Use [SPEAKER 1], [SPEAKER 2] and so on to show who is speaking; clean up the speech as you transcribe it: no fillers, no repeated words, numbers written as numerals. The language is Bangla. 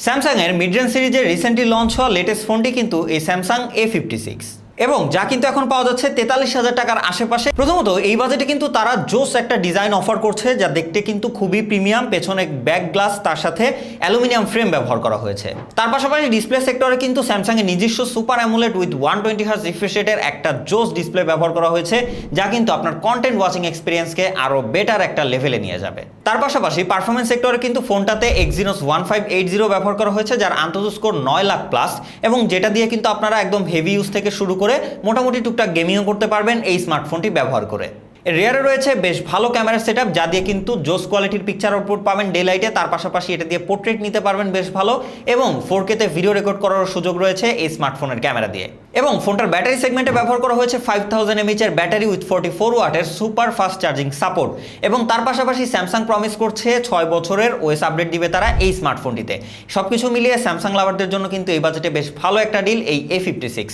[SPEAKER 1] স্যামসাং এর মিড রেঞ্জ সিরিজের রিসেন্টলি লঞ্চ হওয়া লেটেস্ট ফোনটি কিন্তু এই স্যামসাং A56 এবং যা কিন্তু এখন পাওয়া যাচ্ছে 43,000 টাকার আশেপাশে। প্রথমত এই বাজেটে কিন্তু তারা জোস একটা ডিজাইন অফার করছে, যা দেখতে কিন্তু খুবই প্রিমিয়াম। পেছনে ব্যাক গ্লাস, তার সাথে অ্যালুমিনিয়াম ফ্রেম ব্যবহার করা হয়েছে। তার পাশাপাশি ডিসপ্লে সেক্টরে কিন্তু স্যামসাং এর নিজস্ব super AMOLED with 120 hertz refresh রেটের একটা জোস ডিসপ্লে ব্যবহার করা হয়েছে, যা কিন্তু আপনার কন্টেন্ট ওয়াচিং এক্সপিরিয়েন্সকে আরো বেটার একটা লেভেলে নিয়ে যাবে। তার পাশাপাশি পারফরমেন্স সেক্টরে কিন্তু ফোনটাতে Exynos 1580 ব্যবহার করা হয়েছে, যার আন্তঃ স্কোর 9 লাখ প্লাস, এবং যেটা দিয়ে কিন্তু আপনারা একদম হেভি ইউজ থেকে শুরু করে মোটামুটি টুকটাক গেমিংও করতে পারবেন এই স্মার্টফোনটি ব্যবহার করে। রেয়ারে রয়েছে বেশ ভালো ক্যামেরা সেটআপ, যা দিয়ে কিন্তু জোস কোয়ালিটির পিকচার আউটপুট পাবেন ডে লাইটে। তার পাশাপাশি এটা দিয়ে পোর্ট্রেট নিতে পারবেন বেশ ভালো, এবং 4K তে ভিডিও রেকর্ড করার সুযোগ রয়েছে এই স্মার্টফোনের ক্যামেরা দিয়ে। এবং ফোনটার ব্যাটারি সেগমেন্টে ব্যবহার করা হয়েছে 5000 mAh এর ব্যাটারি উইথ 44 ওয়াটের সুপার ফাস্ট চার্জিং সাপোর্ট। এবং তার পাশাপাশি স্যামসাং প্রমিস করছে 6 বছরের ওএস আপডেট দিবে তারা এই স্মার্টফোনটিতে। সবকিছু মিলিয়ে স্যামসাং লাভারদের জন্য কিন্তু এই বাজেটে বেশ ভালো একটা ডিল এই A56।